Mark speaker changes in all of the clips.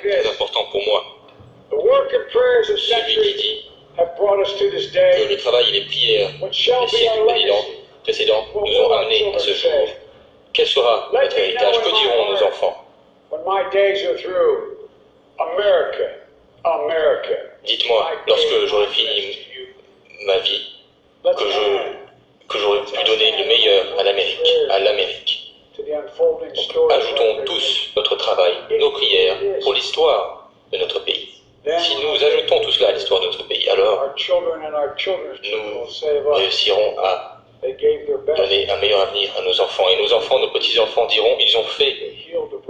Speaker 1: très important pour moi. Celui qui dit que le travail et les prières des siècles précédents nous ont amenés à ce jour. Quel sera notre héritage? Que diront nos enfants? Dites-moi, lorsque j'aurai fini ma vie, que j'aurai pu donner le meilleur à l'Amérique. Ajoutons tous notre travail, nos prières pour l'histoire de notre pays. Si nous ajoutons tout cela à l'histoire de notre pays, alors nous réussirons à donner un meilleur avenir à nos enfants. Et nos enfants, nos petits-enfants diront, ils ont fait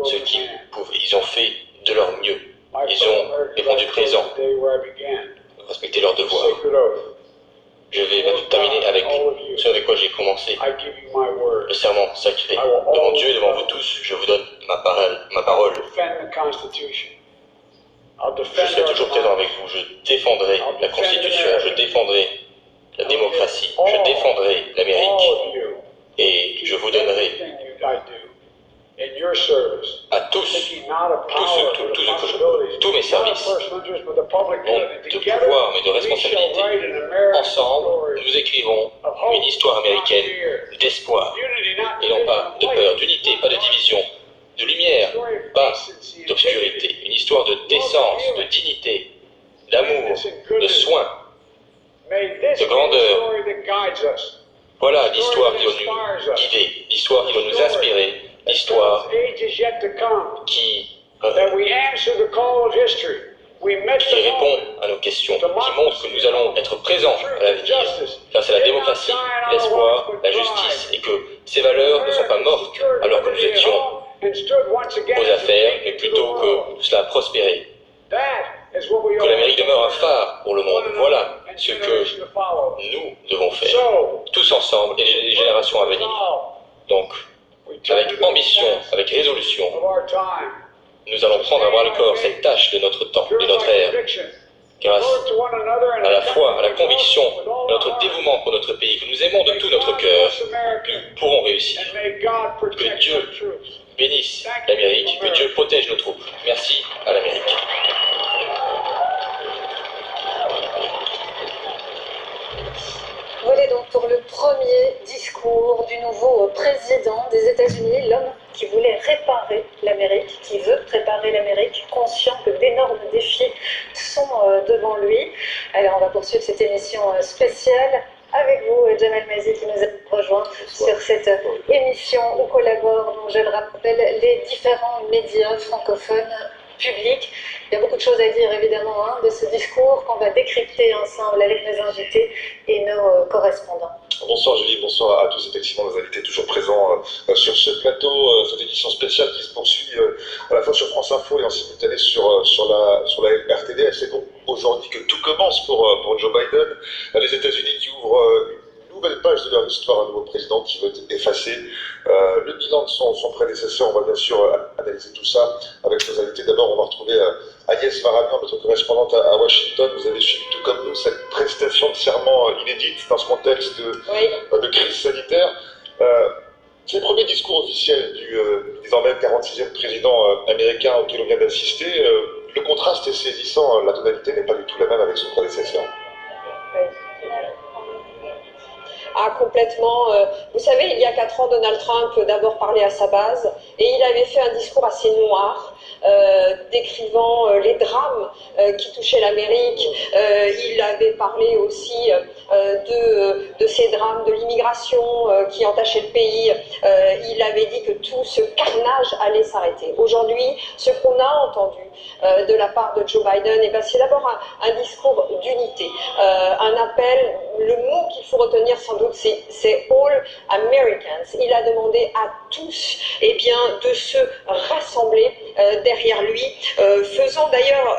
Speaker 1: ce qu'ils pouvaient, ils ont fait de leur mieux. Ils ont répondu présent, respecté leurs devoirs. Je vais terminer avec ce avec quoi j'ai commencé, le serment sacré. Devant Dieu et devant vous tous, je vous donne ma parole. Je serai toujours présent avec vous, je défendrai la Constitution, je défendrai la démocratie, je défendrai l'Amérique et je vous donnerai à tous mes services, non de pouvoir mais de responsabilité. Ensemble, nous écrivons une histoire américaine d'espoir et non pas de peur, d'unité, pas de division, de lumière, pas d'obscurité, une histoire de décence, de dignité, d'amour, de soin, de grandeur. Voilà l'histoire qui va nous guider, l'histoire qui va nous inspirer, l'histoire qui répond à nos questions, qui montre que nous allons être présents à l'avenir face à la démocratie, l'espoir, la justice, et que ces valeurs ne sont pas mortes alors que nous étions aux affaires, mais plutôt que cela a prospéré. Que l'Amérique demeure un phare pour le monde. Voilà ce que nous devons faire, tous ensemble et les générations à venir. Donc, avec ambition, avec résolution, nous allons prendre à bras le corps cette tâche de notre temps, de notre ère. Grâce à la foi, à la conviction, à notre dévouement pour notre pays, que nous aimons de tout notre cœur, nous pourrons réussir. Que Dieu bénisse l'Amérique, que Dieu protège nos troupes. Merci à l'Amérique.
Speaker 2: Voilà donc pour le premier discours du nouveau président des États-Unis, l'homme qui voulait réparer l'Amérique, qui veut réparer l'Amérique, conscient que d'énormes défis sont devant lui. Alors on va poursuivre cette émission spéciale avec vous, Jamal Mazi, qui nous a rejoint sur cette émission où collaborent, donc, je le rappelle, les différents médias francophones publics. Il y a beaucoup de choses à dire évidemment de ce discours qu'on va décrypter ensemble avec nos invités et nos correspondants.
Speaker 3: Bonsoir Julie, bonsoir à tous. Effectivement, nos invités toujours présents sur ce plateau, cette édition spéciale qui se poursuit à la fois sur France Info et en simultané sur la RTD. C'est donc aujourd'hui que tout commence pour Joe Biden. Les États-Unis qui ouvrent une nouvelle page de leur histoire, un nouveau président qui veut effacer le bilan de son prédécesseur. On va bien sûr analyser tout ça avec nos invités. D'abord, on va retrouver Agnès Varamian, notre correspondante à Washington. Vous avez suivi tout comme nous cette prestation de serment inédite dans ce contexte de crise sanitaire. C'est le premier discours officiel du désormais 46e président américain auquel on vient d'assister. Le contraste est saisissant, la tonalité n'est pas du tout la même avec son prédécesseur.
Speaker 4: Ah, complètement. Vous savez, il y a 4 ans, Donald Trump d'abord parlait à sa base et il avait fait un discours assez noir, décrivant les drames qui touchaient l'Amérique. Il avait parlé aussi de ces drames de l'immigration qui entachaient le pays. Il avait dit que tout ce carnage allait s'arrêter. Aujourd'hui, ce qu'on a entendu de la part de Joe Biden, c'est d'abord un discours d'unité, un appel, le mot qu'il faut retenir sans doute, c'est All Americans. Il a demandé à tous de se rassembler derrière lui, faisant d'ailleurs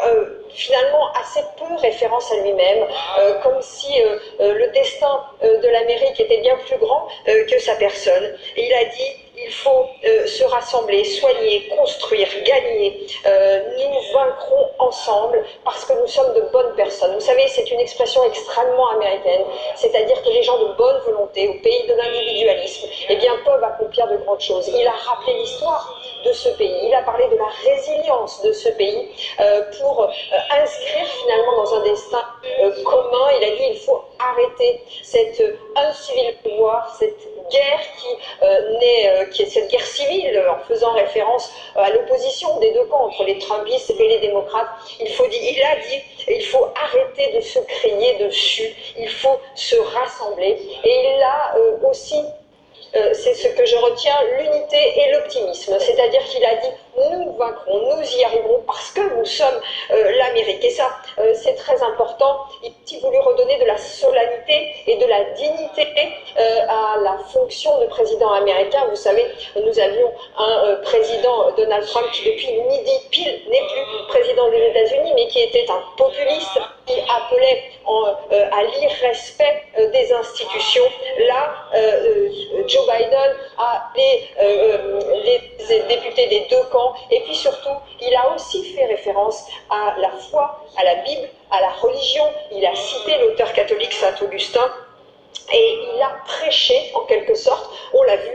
Speaker 4: finalement assez peu référence à lui-même, comme si le destin de l'Amérique était bien plus grand que sa personne. Et il a dit, il faut se rassembler, soigner, construire, gagner. Nous vaincrons ensemble parce que nous sommes de bonnes personnes. Vous savez, c'est une expression extrêmement américaine, c'est-à-dire que les gens de bonne volonté, au pays de l'individualisme, eh bien, peuvent accomplir de grandes choses. Il a rappelé l'histoire de ce pays, il a parlé de la résilience de ce pays pour inscrire finalement dans un destin commun. Il a dit il faut arrêter cette incivil pouvoir, cette guerre qui est cette guerre civile, en faisant référence à l'opposition des deux camps, entre les Trumpistes et les démocrates. Il a dit il faut arrêter de se crier dessus, il faut se rassembler. Et il a aussi, c'est ce que je retiens, l'unité et l'optimisme. C'est-à-dire qu'il a dit nous vaincrons, nous y arriverons parce que nous sommes l'Amérique. Et ça, c'est très important. Il a voulu redonner de la solennité et de la dignité à la fonction de président américain. Vous savez, nous avions un président, Donald Trump, qui depuis midi pile n'est plus président des États-Unis, mais qui était un populiste, qui appelait à l'irrespect des institutions. Là, Joe Biden a les députés des deux camps, et puis surtout, il a aussi fait référence à la foi, à la Bible, à la religion. Il a cité l'auteur catholique Saint Augustin, et il a prêché, en quelque sorte, on l'a vu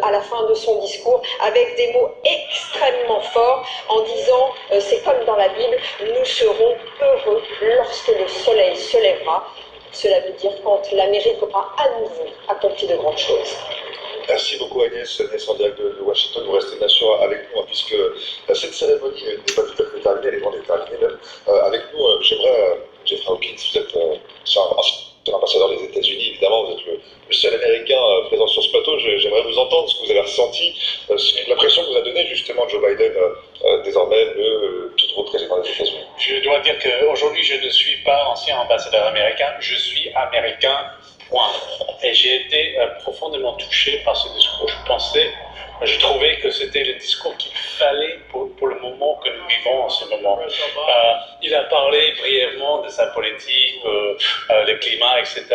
Speaker 4: à la fin de son discours, avec des mots extrêmement forts, en disant, c'est comme dans la Bible, nous serons heureux lorsque le soleil se lèvera. Cela veut dire quand l'Amérique aura à nouveau accompli de grandes choses.
Speaker 3: Merci beaucoup Agnès en direct de Washington. Vous restez bien sûr avec nous, puisque cette cérémonie n'est pas tout à fait terminée, elle est loin d'être terminée même. Avec nous, j'aimerais, Jeffrey Hawkins, vous êtes ambassadeur des États-Unis, évidemment, vous êtes le seul Américain présent sur ce plateau. J'aimerais vous entendre, ce que vous avez ressenti, l'impression que vous a donné justement Joe Biden, désormais le tout nouveau président des États-Unis.
Speaker 5: Je dois dire qu'aujourd'hui, je ne suis pas ancien ambassadeur américain, je suis américain. Point. Et j'ai été profondément touché par ce discours. Je trouvais que c'était le discours qu'il fallait pour le moment que nous vivons en ce moment. Il a parlé brièvement de sa politique, le climat, etc.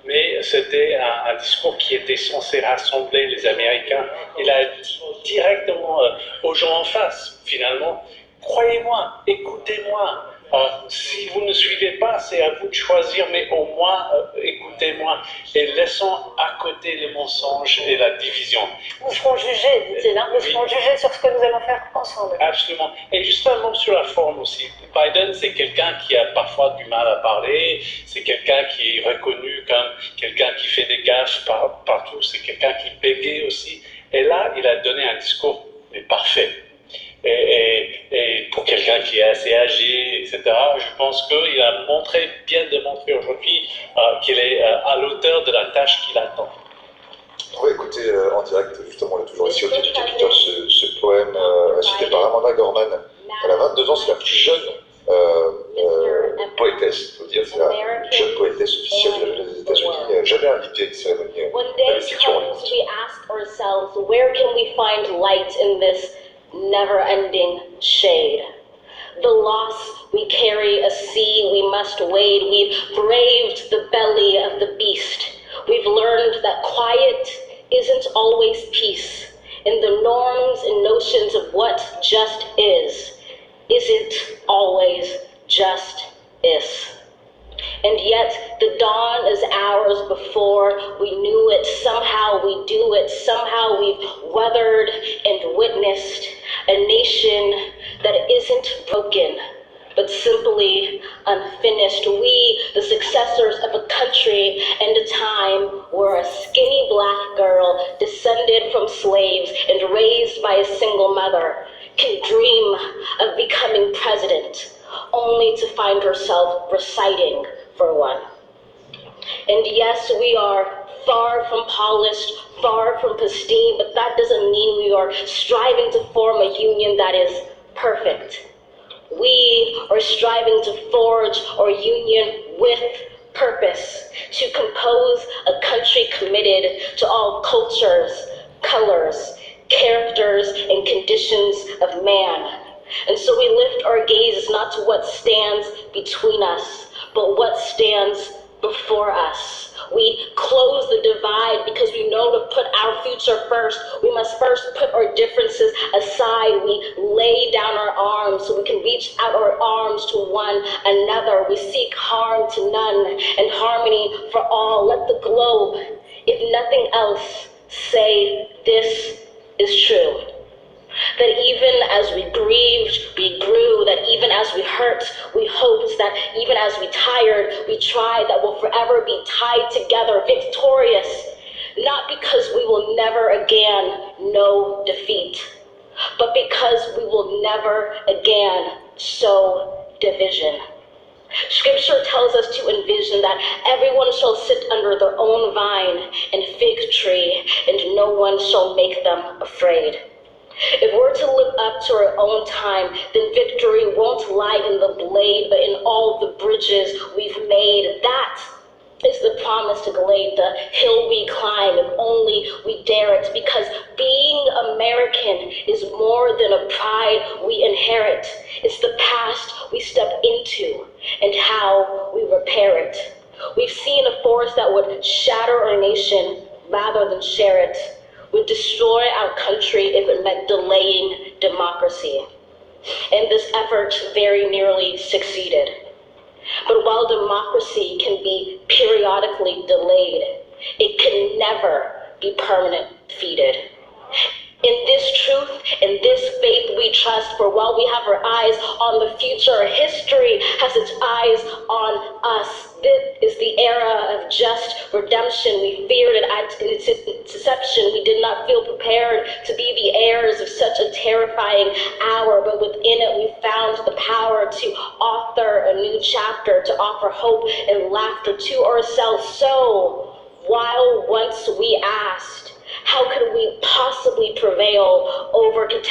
Speaker 5: Mais c'était un discours qui était censé rassembler les Américains. Il a dit directement aux gens en face, finalement, croyez-moi, écoutez-moi. Si vous ne suivez pas, c'est à vous de choisir, mais au moins écoutez-moi et laissons à côté les mensonges et la division.
Speaker 2: Nous serons jugés, dit-il, nous serons jugés sur ce que nous allons faire ensemble.
Speaker 5: Absolument. Et justement sur la forme aussi. Biden, c'est quelqu'un qui a parfois du mal à parler, c'est quelqu'un qui est reconnu comme quelqu'un qui fait des gaffes partout, c'est quelqu'un qui bégaye aussi. Et là, il a donné un discours parfait. Et pour quelqu'un qui est assez âgé, etc., je pense qu'il a bien démontré aujourd'hui qu'il est à l'auteur de la tâche qu'il attend.
Speaker 3: On va écouter en direct, justement, on est toujours ici au pied du Capitole, ce poème cité par Amanda Gorman. Elle a 22 ans, c'est la plus jeune poétesse, il faut dire, c'est la jeune poétesse officielle des États-Unis, jamais invitée à une cérémonie d'investiture en ligne.
Speaker 6: Never-ending shade. The loss we carry, a sea we must wade. We've braved the belly of the beast. We've learned that quiet isn't always peace. And the norms and notions of what just isn't always just is. And yet the dawn is ours before we knew it. Somehow we do it. Somehow we've weathered and witnessed a nation that isn't broken, but simply unfinished. We, the successors of a country and a time where a skinny black girl descended from slaves and raised by a single mother can dream of becoming president, only to find herself reciting for one. And yes, we are far from polished, far from pristine, but that doesn't mean we are striving to form a union that is perfect. We are striving to forge our union with purpose, to compose a country committed to all cultures, colors, characters, and conditions of man. And so we lift our gaze not to what stands between us, but what stands before us. We close the divide because we know to put our future first. We must first put our differences aside. We lay down our arms so we can reach out our arms to one another. We seek harm to none and harmony for all. Let the globe, if nothing else, say this is true. That even as we grieved, we grew, that even as we hurt, we hoped, that even as we tired, we tried, that we'll forever be tied together, victorious, not because we will never again know defeat, but because we will never again sow division. Scripture tells us to envision that everyone shall sit under their own vine and fig tree, and no one shall make them afraid. If we're to live up to our own time, then victory won't lie in the blade, but in all the bridges we've made. That is the promise to Glade, the hill we climb if only we dare it, because being American is more than a pride we inherit. It's the past we step into and how we repair it. We've seen a force that would shatter our nation rather than share it, would destroy our country if it meant delaying democracy. And this effort very nearly succeeded. But while democracy can be periodically delayed, it can never be permanently defeated. In this truth, in this faith we trust, for while we have our eyes on the future, history has its eyes on us. This is the era of just redemption. We feared it at its inception. We did not feel prepared to be the heirs of such a terrifying hour, but within it we found the power to author a new chapter, to offer hope and laughter to ourselves. So, while once we asked, how could we possibly prevail over catastrophe?